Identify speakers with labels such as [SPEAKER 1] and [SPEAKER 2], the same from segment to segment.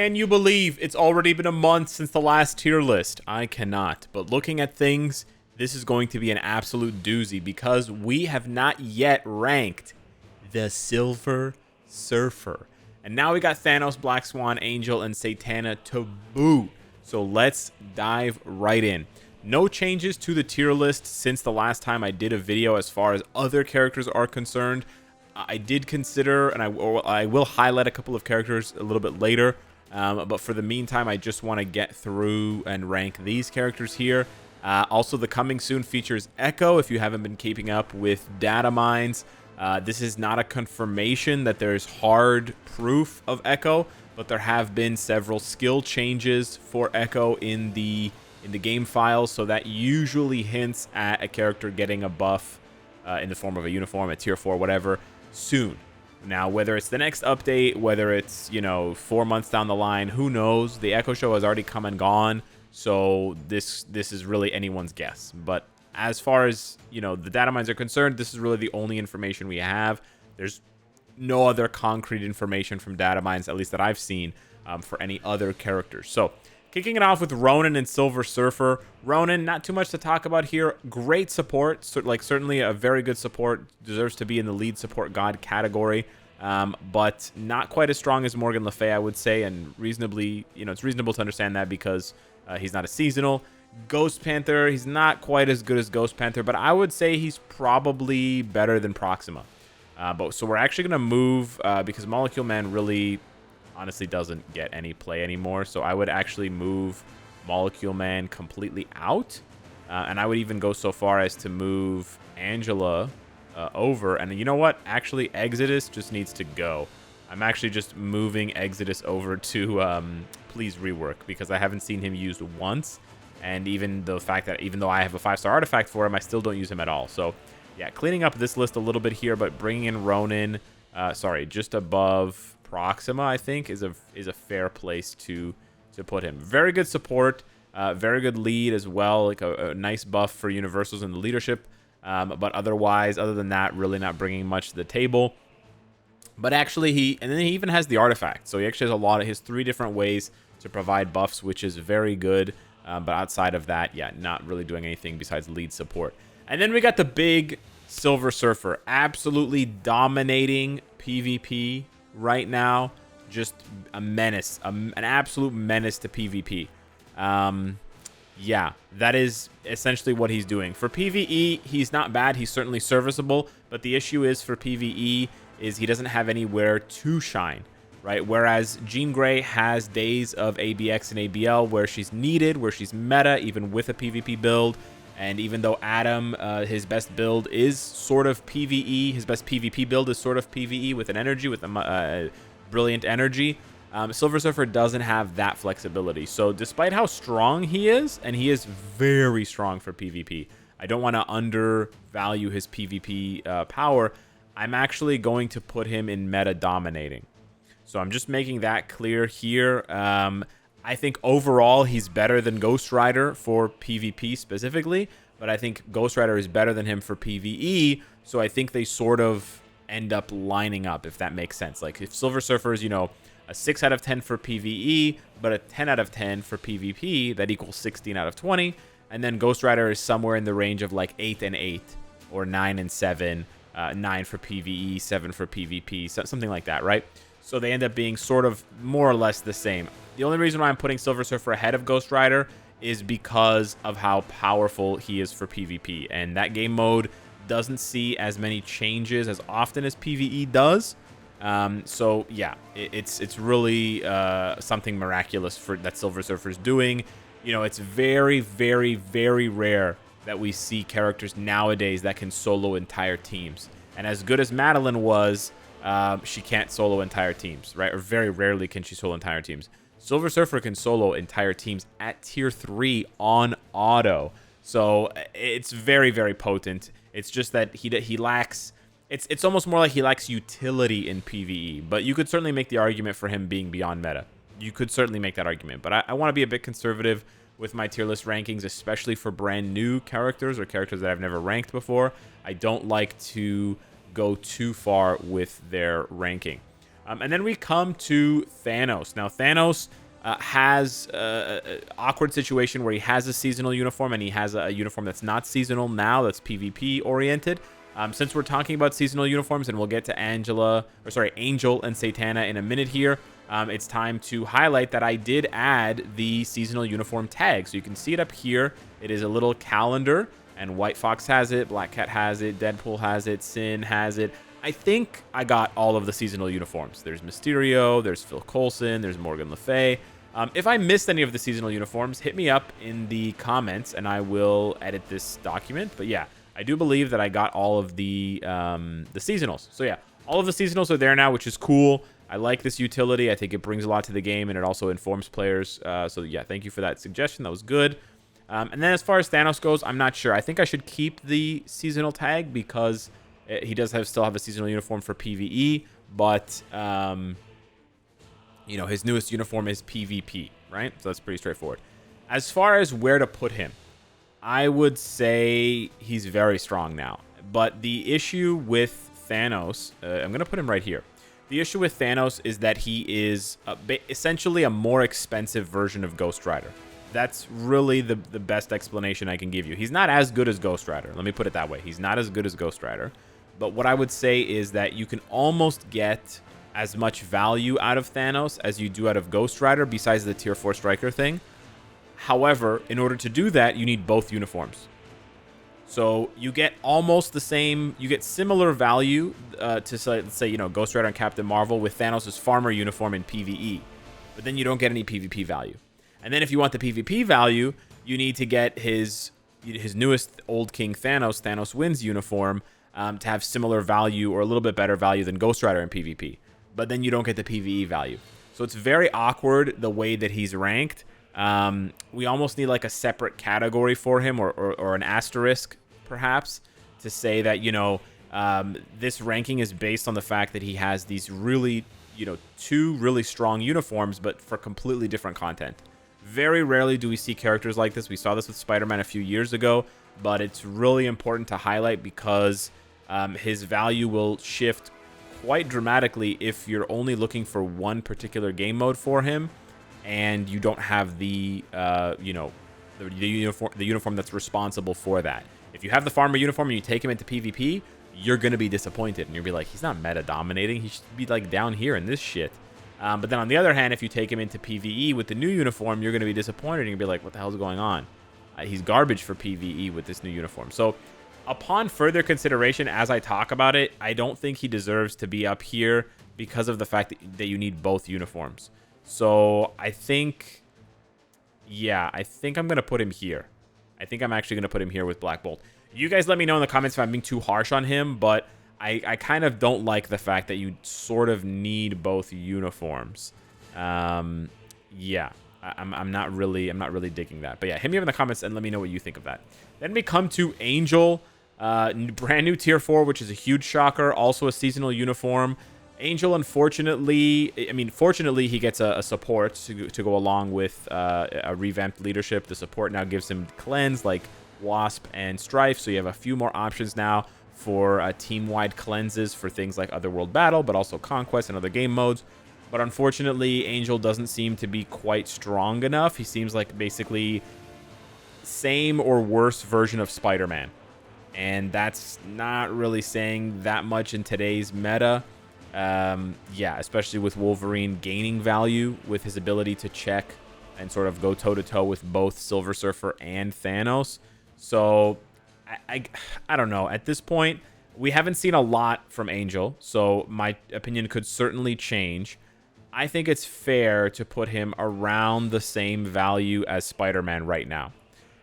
[SPEAKER 1] Can you believe it's already been a month since the last tier list? I cannot. But looking at things, this is going to be an absolute doozy because we have not yet ranked the Silver Surfer. And now we got Thanos, Black Swan, Angel, and Satana to boot. So let's dive right in. No changes to the tier list since the last time I did a video as far as other characters are concerned. I did consider, and I will highlight a couple of characters a little bit later. But for the meantime, I just want to get through and rank these characters here. Also, the coming soon features Echo, if you haven't been keeping up with data mines. This is not a confirmation that there's hard proof of Echo, but there have been several skill changes for Echo in the game files, so that usually hints at a character getting a buff in the form of a uniform, a tier 4, whatever, soon. Now, whether it's the next update, whether it's, 4 months down the line, who knows? The Echo Show has already come and gone, so this is really anyone's guess. But as far as, the data mines are concerned, this is really the only information we have. There's no other concrete information from data mines, at least that I've seen, for any other characters. So, kicking it off with Ronan and Silver Surfer. Ronan, not too much to talk about here. Great support, certainly a very good support. Deserves to be in the lead support god category, but not quite as strong as Morgan Le Fay, I would say, and reasonably, it's reasonable to understand that because he's not a seasonal. Ghost Panther, he's not quite as good as Ghost Panther, but I would say he's probably better than Proxima. So we're actually going to move, because Molecule Man really honestly doesn't get any play anymore, so I would actually move Molecule Man completely out, and I would even go so far as to move Angela over. And you know what, actually Exodus just needs to go. I'm actually just moving Exodus over to Please Rework, because I haven't seen him used once, and even the fact that even though I have a 5-star artifact for him, I still don't use him at all. So yeah, cleaning up this list a little bit here, but bringing in Ronan, just above Proxima, I think, is a fair place to put him. Very good support, very good lead as well, like a nice buff for universals in the leadership, but otherwise, other than that, really not bringing much to the table. But actually, he even has the artifact, so he actually has his 3 different ways to provide buffs, which is very good. But outside of that, yeah, not really doing anything besides lead support. And then we got the big Silver Surfer, absolutely dominating PvP right now. Just a menace, an absolute menace to PvP. Yeah, that is essentially what he's doing. For PvE, he's not bad. He's certainly serviceable. But the issue is for PvE is he doesn't have anywhere to shine, right? Whereas Jean Grey has days of ABX and ABL where she's needed, where she's meta, even with a PvP build. And even though Adam, his best build is sort of PvE, his best PvP build is sort of PvE with an energy, with a brilliant energy, Silver Surfer doesn't have that flexibility. So despite how strong he is, and he is very strong for PvP, I don't want to undervalue his PvP power, I'm actually going to put him in meta dominating. So I'm just making that clear here. I think overall he's better than Ghost Rider for PvP specifically, but I think Ghost Rider is better than him for PvE, so I think they sort of end up lining up, if that makes sense. Like if Silver Surfer is, a 6 out of 10 for PvE, but a 10 out of 10 for PvP, that equals 16 out of 20, and then Ghost Rider is somewhere in the range of like 8 and 8, or 9 and 7, 9 for PvE, 7 for PvP, something like that, right? So they end up being sort of more or less the same. The only reason why I'm putting Silver Surfer ahead of Ghost Rider is because of how powerful he is for PvP. And that game mode doesn't see as many changes as often as PvE does. So yeah, it's really something miraculous that Silver Surfer is doing. It's very, very, very rare that we see characters nowadays that can solo entire teams. And as good as Madeline was, she can't solo entire teams, right? Or very rarely can she solo entire teams. Silver Surfer can solo entire teams at tier 3 on auto. So it's very, very potent. It's just that he lacks... It's almost more like he lacks utility in PvE. But you could certainly make the argument for him being beyond meta. You could certainly make that argument. But I want to be a bit conservative with my tier list rankings, especially for brand new characters or characters that I've never ranked before. I don't like to go too far with their ranking. And then we come to Thanos. Now, Thanos has an awkward situation where he has a seasonal uniform and he has a uniform that's not seasonal now, that's PvP oriented. Since we're talking about seasonal uniforms, and we'll get to Angel and Satana in a minute here, it's time to highlight that I did add the seasonal uniform tag. So you can see it up here. It is a little calendar, and White Fox has it, Black Cat has it, Deadpool has it, Sin has it. I think I got all of the seasonal uniforms. There's Mysterio, there's Phil Coulson, there's Morgan Le Fay. If I missed any of the seasonal uniforms, hit me up in the comments, and I will edit this document. But yeah, I do believe that I got all of the seasonals. So yeah, all of the seasonals are there now, which is cool. I like this utility. I think it brings a lot to the game, and it also informs players. So yeah, thank you for that suggestion. That was good. And then as far as Thanos goes, I'm not sure. I think I should keep the seasonal tag because he does still have a seasonal uniform for PvE, but you know, his newest uniform is PvP, right? So that's pretty straightforward. As far as where to put him, I would say he's very strong now. But the issue with Thanos, I'm going to put him right here. The issue with Thanos is that he is essentially a more expensive version of Ghost Rider. That's really the best explanation I can give you. He's not as good as Ghost Rider. Let me put it that way. He's not as good as Ghost Rider. But what I would say is that you can almost get as much value out of Thanos as you do out of Ghost Rider, besides the Tier 4 Striker thing. However, in order to do that, you need both uniforms. So you get almost the same, you get similar value to, let's say, you know, Ghost Rider and Captain Marvel with Thanos' farmer uniform in PvE. But then you don't get any PvP value. And then if you want the PvP value, you need to get his newest Old King Thanos Wins uniform, to have similar value or a little bit better value than Ghost Rider in PvP. But then you don't get the PvE value. So it's very awkward the way that he's ranked. We almost need like a separate category for him, or an asterisk, perhaps, to say that, you know, this ranking is based on the fact that he has these really, you know, two really strong uniforms, but for completely different content. Very rarely do we see characters like this. We saw this with Spider-Man a few years ago, but it's really important to highlight because his value will shift quite dramatically if you're only looking for one particular game mode for him, and you don't have the you know, the uniform that's responsible for that. If you have the farmer uniform and you take him into PvP, you're gonna be disappointed, and you'll be like, he's not meta dominating. He should be like down here in this shit. But then on the other hand, if you take him into PvE with the new uniform, you're gonna be disappointed, and you'll be like, what the hell's going on? He's garbage for PvE with this new uniform. So upon further consideration, as I talk about it, I don't think he deserves to be up here because of the fact that you need both uniforms. So I think, yeah, I think I'm going to put him here. I think I'm actually going to put him here with Black Bolt. You guys let me know in the comments if I'm being too harsh on him, but I kind of don't like the fact that you sort of need both uniforms. Yeah, I'm not really digging that. But yeah, hit me up in the comments and let me know what you think of that. Then we come to Angel, brand new tier 4, which is a huge shocker. Also a seasonal uniform. Angel, unfortunately, fortunately, he gets a support to go along with a revamped leadership. The support now gives him cleanse like Wasp and Strife, so you have a few more options now for team-wide cleanses for things like Otherworld Battle, but also Conquest and other game modes. But unfortunately, Angel doesn't seem to be quite strong enough. He seems like basically same or worse version of Spider-Man. And that's not really saying that much in today's meta. Yeah, especially with Wolverine gaining value with his ability to check and sort of go toe-to-toe with both Silver Surfer and Thanos. So I don't know. At this point, we haven't seen a lot from Angel, so my opinion could certainly change. I think it's fair to put him around the same value as Spider-Man right now.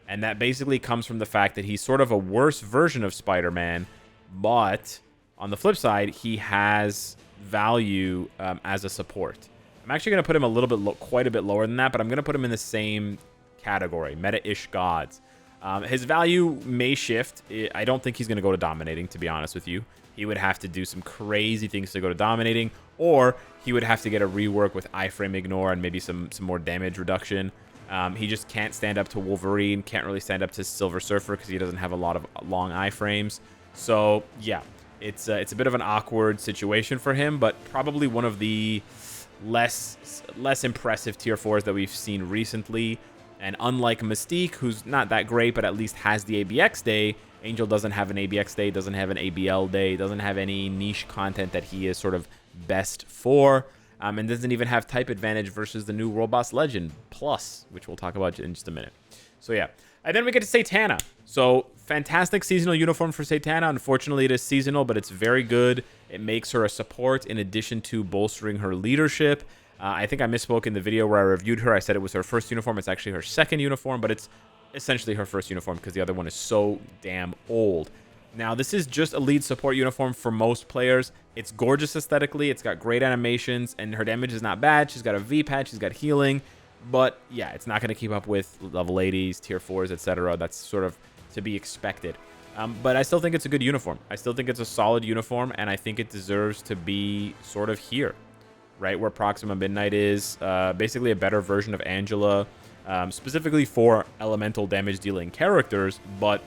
[SPEAKER 1] And that basically comes from the fact that he's sort of a worse version of Spider-Man, but on the flip side, he has value as a support. I'm actually going to put him a little bit, quite a bit lower than that, but I'm going to put him in the same category, meta-ish gods. His value may shift. I don't think he's going to go to dominating, to be honest with you. He would have to do some crazy things to go to dominating, or he would have to get a rework with iframe ignore and maybe some more damage reduction. He just can't stand up to Wolverine, can't really stand up to Silver Surfer because he doesn't have a lot of long iframes. So, yeah. it's a bit of an awkward situation for him, but probably one of the less impressive tier 4s that we've seen recently. And unlike Mystique, who's not that great, but at least has the ABX day, Angel doesn't have an ABX day, doesn't have an ABL day, doesn't have any niche content that he is sort of best for, and doesn't even have type advantage versus the new World Boss Legend Plus, which we'll talk about in just a minute. So yeah. And then we get to Satana. So fantastic seasonal uniform for Satana. Unfortunately, it is seasonal, but it's very good. It makes her a support in addition to bolstering her leadership. I think I misspoke in the video where I reviewed her. I said it was her first uniform. It's actually her second uniform, but it's essentially her first uniform because the other one is so damn old. Now, this is just a lead support uniform for most players. It's gorgeous aesthetically. It's got great animations, and her damage is not bad. She's got a V-pad. She's got healing. But, yeah, it's not going to keep up with level 80s, tier 4s, etc. That's sort of to be expected. But I still think it's a good uniform. I still think it's a solid uniform, and I think it deserves to be sort of here, right where Proxima Midnight is. Basically a better version of Angela, specifically for elemental damage dealing characters, but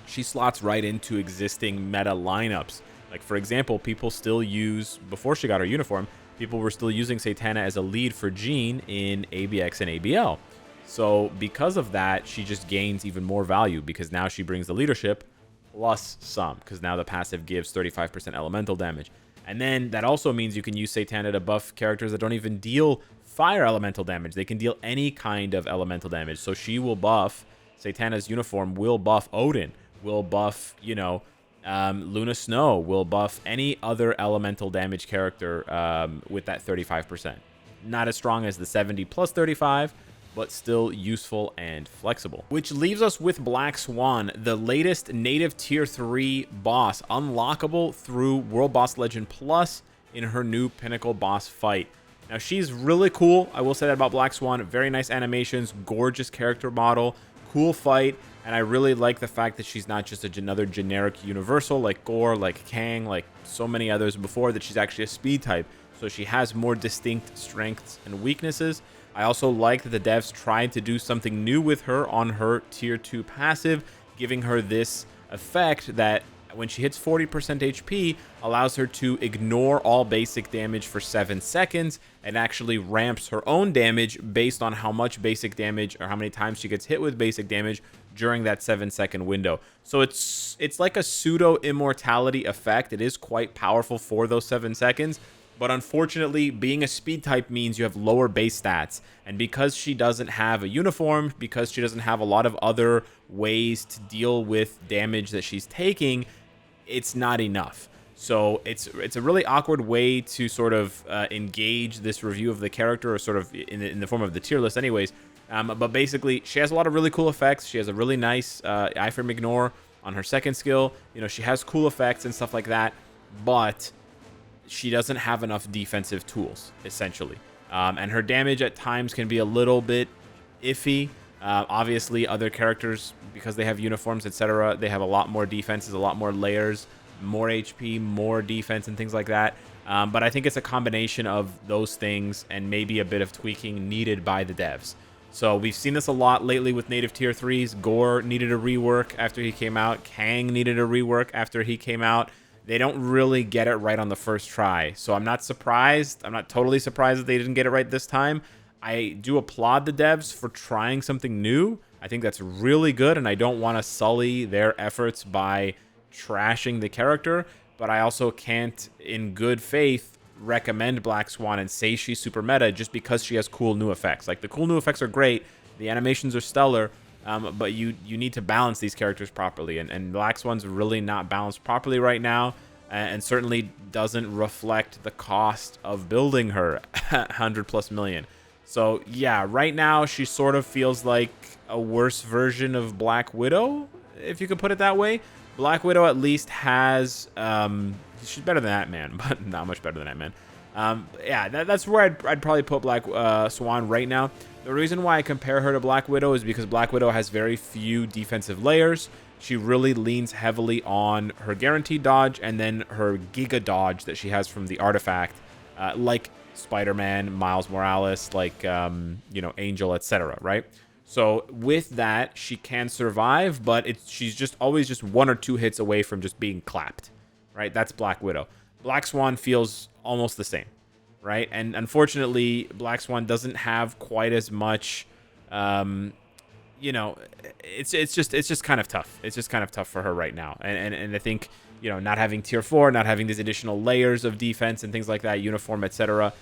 [SPEAKER 1] she slots right into existing meta lineups. Like, for example, people still use, before she got her uniform, people were still using Satana as a lead for Jean in ABX and ABL. So because of that, she just gains even more value because now she brings the leadership plus some, because now the passive gives 35% elemental damage. And then that also means you can use Satana to buff characters that don't even deal fire elemental damage. They can deal any kind of elemental damage. So she will buff, Satana's uniform will buff Odin, will buff, you know, Luna Snow, will buff any other elemental damage character with that 35%. Not as strong as the 70 plus 35, but still useful and flexible. Which leaves us with Black Swan, the latest native tier 3 boss, unlockable through World Boss Legend Plus in her new Pinnacle boss fight. Now, she's really cool. I will say that about Black Swan. Very nice animations, gorgeous character model, cool fight, and I really like the fact that she's not just another generic universal like Gore, like Kang, like so many others before, that she's actually a speed type. So she has more distinct strengths and weaknesses. I also like that the devs tried to do something new with her on her tier 2 passive, giving her this effect that when she hits 40% HP, allows her to ignore all basic damage for 7 seconds and actually ramps her own damage based on how much basic damage or how many times she gets hit with basic damage during that 7-second window. So it's like a pseudo immortality effect. It is quite powerful for those 7 seconds. But unfortunately, being a speed type means you have lower base stats. And because she doesn't have a uniform, because she doesn't have a lot of other ways to deal with damage that she's taking, it's not enough. So it's a really awkward way to sort of engage this review of the character, or sort of in the form of the tier list anyways. But basically, she has a lot of really cool effects. She has a really nice iframe ignore on her second skill. You know, she has cool effects and stuff like that. But she doesn't have enough defensive tools, essentially. And her damage at times can be a little bit iffy. Obviously, other characters, because they have uniforms, etc., they have a lot more defenses, a lot more layers, more HP, more defense, and things like that. But I think it's a combination of those things and maybe a bit of tweaking needed by the devs. So we've seen this a lot lately with native tier 3s. Gore needed a rework after he came out. Kang needed a rework after he came out. They don't really get it right on the first try. So I'm not surprised. I'm not totally surprised that they didn't get it right this time. I do applaud the devs for trying something new. I think that's really good, and I don't want to sully their efforts by trashing the character, but I also can't, in good faith, recommend Black Swan and say she's super meta just because she has cool new effects. Like, the cool new effects are great, the animations are stellar, but you need to balance these characters properly, and Black Swan's really not balanced properly right now, and certainly doesn't reflect the cost of building her 100+ million. So yeah, right now she sort of feels like a worse version of Black Widow, if you could put it that way. Black Widow at least has, she's better than Ant-Man, but not much better than Ant-Man. Yeah, that's where I'd probably put Black Swan right now. The reason why I compare her to Black Widow is because Black Widow has very few defensive layers. She really leans heavily on her guaranteed dodge and then her giga dodge that she has from the artifact, like Spider-Man, Miles Morales, like, you know, Angel, etc., right? So with that, she can survive, but she's just always just 1 or 2 hits away from just being clapped. right? That's Black Widow. Black Swan feels almost the same, right? And unfortunately, Black Swan doesn't have quite as much. You know, it's just kind of tough. It's just kind of tough for her right now. And I think, you know, not having tier 4, not having these additional layers of defense and things like that, uniform, etc.,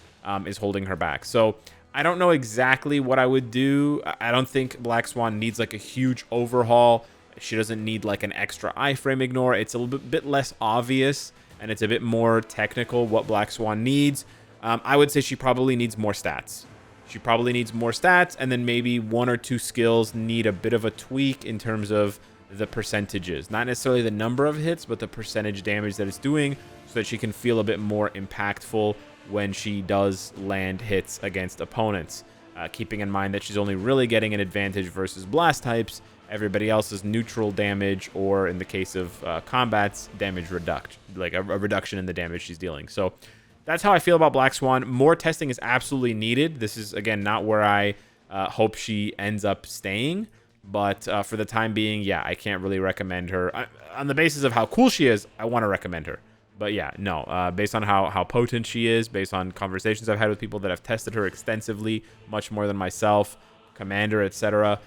[SPEAKER 1] is holding her back. So I don't know exactly what I would do. I don't think Black Swan needs like a huge overhaul. She doesn't need like an extra iframe ignore. It's a little bit less obvious, and it's a bit more technical what Black Swan needs. I would say she probably needs more stats. She probably needs more stats, and then maybe 1 or 2 skills need a bit of a tweak in terms of the percentages. Not necessarily the number of hits, but the percentage damage that it's doing, so that she can feel a bit more impactful when she does land hits against opponents. Keeping in mind that she's only really getting an advantage versus blast types. Everybody else is neutral damage, or in the case of combats, damage reduction, like a reduction in the damage she's dealing. So that's how I feel about Black Swan. More testing is absolutely needed. This is, again, not where I hope she ends up staying. But for the time being, yeah, I can't really recommend her. On the basis of how cool she is, I want to recommend her. But yeah, no, based on how potent she is, based on conversations I've had with people that have tested her extensively, much more than myself, Commander, etc.,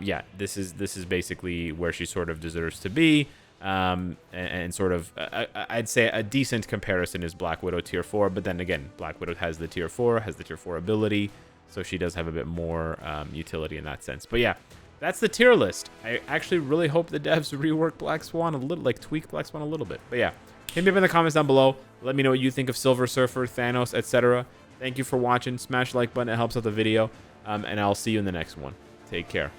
[SPEAKER 1] yeah, this is basically where she sort of deserves to be. And sort of, I'd say a decent comparison is Black Widow tier 4, but then again, Black Widow has the tier 4, has the tier 4 ability, so she does have a bit more utility in that sense. But yeah, that's the tier list. I actually really hope the devs rework Black Swan a little, like tweak Black Swan a little bit. But yeah, hit me up in the comments down below. Let me know what you think of Silver Surfer, Thanos, etc. Thank you for watching. Smash the like button, it helps out the video, and I'll see you in the next one. Take care.